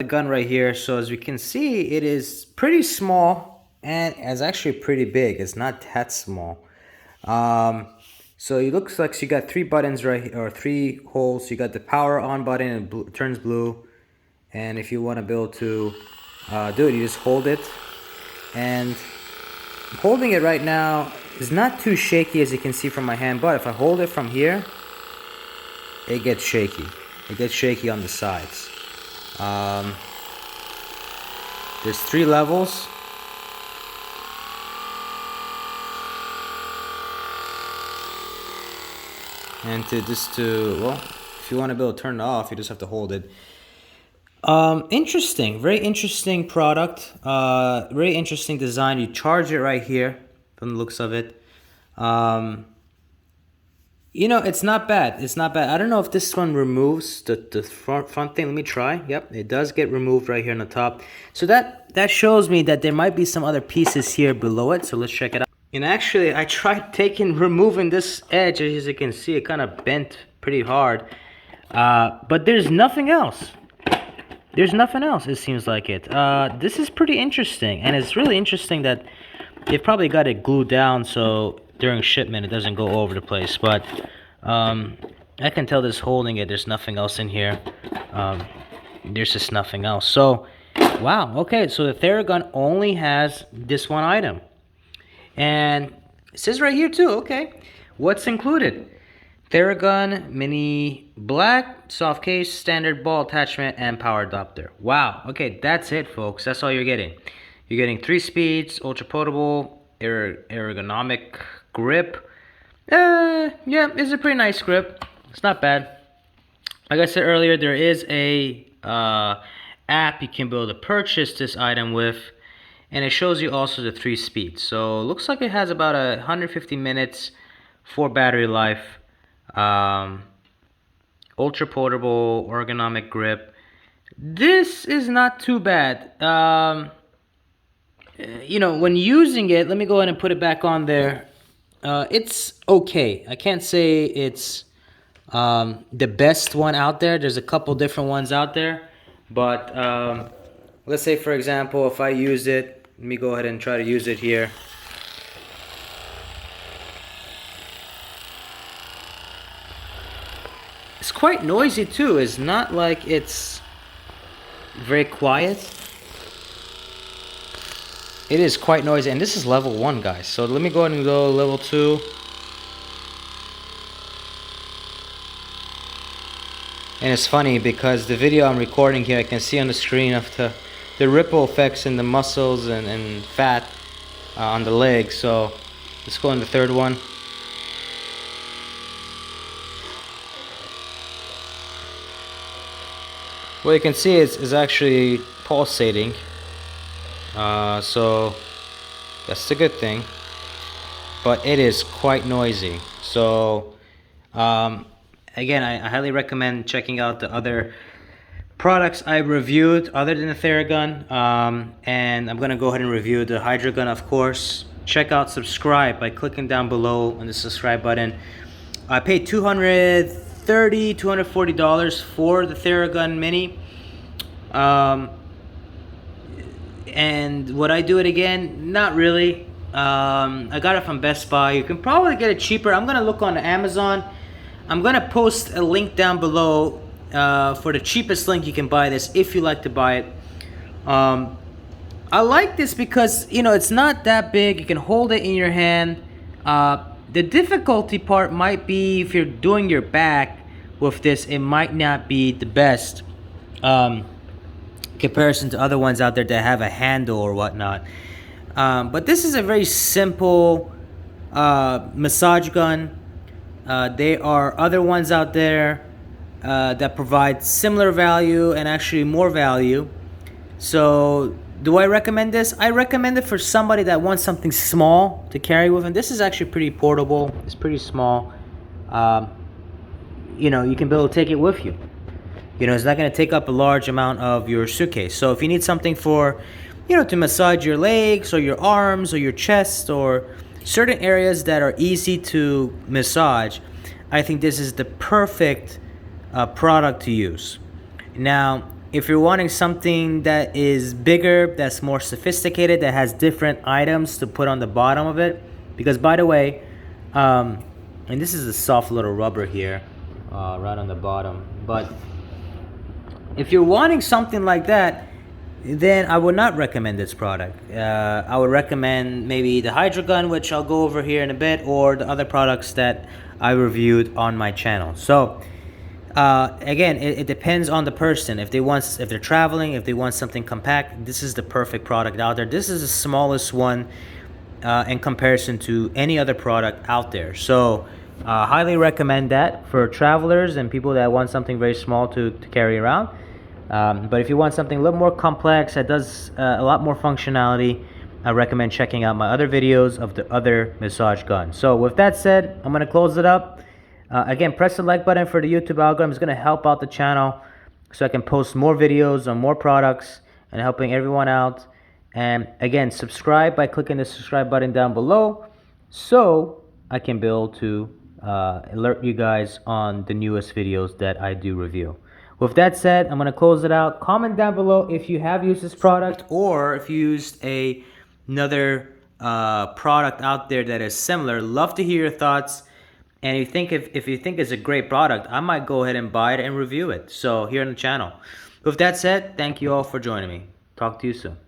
The gun right here. So as we can see, it is pretty small and it's actually pretty big. It's not that small. So it looks like you got 3 buttons right here, or 3 holes. You got the power on button and it turns blue. And if you want to be able to do it, you just hold it. And I'm holding it right now. It's not too shaky as you can see from my hand, but if I hold it from here, it gets shaky. It gets shaky on the sides. There's 3 levels. And well, if you want to be able to turn it off, you just have to hold it. Interesting, very interesting product. Very interesting design. You charge it right here from the looks of it. You know, it's not bad. It's not bad. I don't know if this one removes the front thing. Let me try. Yep, it does get removed right here on the top. So that shows me that there might be some other pieces here below it. So let's check it out. And actually, I tried removing this edge. As you can see, it kind of bent pretty hard. But there's nothing else. There's nothing else, it seems like it. This is pretty interesting. And it's really interesting that they've probably got it glued down so during shipment it doesn't go all over the place. But I can tell this holding it, there's nothing else in here. There's just nothing else. So, wow. Okay, so the Theragun only has this one item. And it says right here too, okay. What's included? Theragun Mini Black, soft case, standard ball attachment, and power adapter. Wow. Okay, that's it, folks. That's all you're getting. You're getting 3 speeds, ultra portable, ergonomic grip. Yeah, it's a pretty nice grip. It's not bad. Like I said earlier, there is a app you can be able to purchase this item with, and it shows you also the 3 speeds. So it looks like it has about 150 minutes for battery life. Ultra portable, ergonomic grip. This is not too bad. You know, when using it, let me go ahead and put it back on there. It's okay. I can't say it's the best one out there. There's a couple different ones out there, but let's say, for example, if I use it, let me go ahead and try to use it here. It's quite noisy too. It's not like it's very quiet. It is quite noisy, and this is level 1, guys. So let me go ahead and go level 2. And it's funny because the video I'm recording here, I can see on the screen of the ripple effects in the muscles and fat on the legs. So let's go on the 3rd one. What you can see is actually pulsating, so that's a good thing, but it is quite noisy. So again, I highly recommend checking out the other products I reviewed other than the Theragun, and I'm gonna go ahead and review the Hydrogun, of course. Check out subscribe by clicking down below on the subscribe button. I paid $240 for the Theragun Mini, and would I do it again? Not really. I got it from Best Buy. You can probably get it cheaper. I'm gonna look on Amazon. I'm gonna post a link down below for the cheapest link you can buy this if you like to buy it. I like this because, you know, it's not that big. You can hold it in your hand. The difficulty part might be if you're doing your back with this, it might not be the best comparison to other ones out there that have a handle or whatnot. But this is a very simple massage gun. There are other ones out there that provide similar value and actually more value. So do I recommend this? I recommend it for somebody that wants something small to carry with them. This is actually pretty portable. It's pretty small. You know, you can be able to take it with you. You know, it's not going to take up a large amount of your suitcase. So if you need something for, you know, to massage your legs or your arms or your chest or certain areas that are easy to massage, I think this is the perfect product to use. Now, If you're wanting something that is bigger, that's more sophisticated, that has different items to put on the bottom of it, because by the way, and this is a soft little rubber here, right on the bottom, but if you're wanting something like that, then I would not recommend this product. I would recommend maybe the Theragun, which I'll go over here in a bit, or the other products that I reviewed on my channel. So again, it depends on the person. If they're traveling, if they want something compact, this is the perfect product out there. This is the smallest one in comparison to any other product out there. So highly recommend that for travelers and people that want something very small to carry around. But if you want something a little more complex that does a lot more functionality, I recommend checking out my other videos of the other massage guns. So with that said, I'm going to close it up. Again, press the like button for the YouTube algorithm. It's going to help out the channel so I can post more videos on more products and helping everyone out. And again, subscribe by clicking the subscribe button down below so I can be able to alert you guys on the newest videos that I do review. With that said, I'm going to close it out. Comment down below if you have used this product or if you used another product out there that is similar. Love to hear your thoughts. And if you think it's a great product, I might go ahead and buy it and review it. So here on the channel. With that said, thank you all for joining me. Talk to you soon.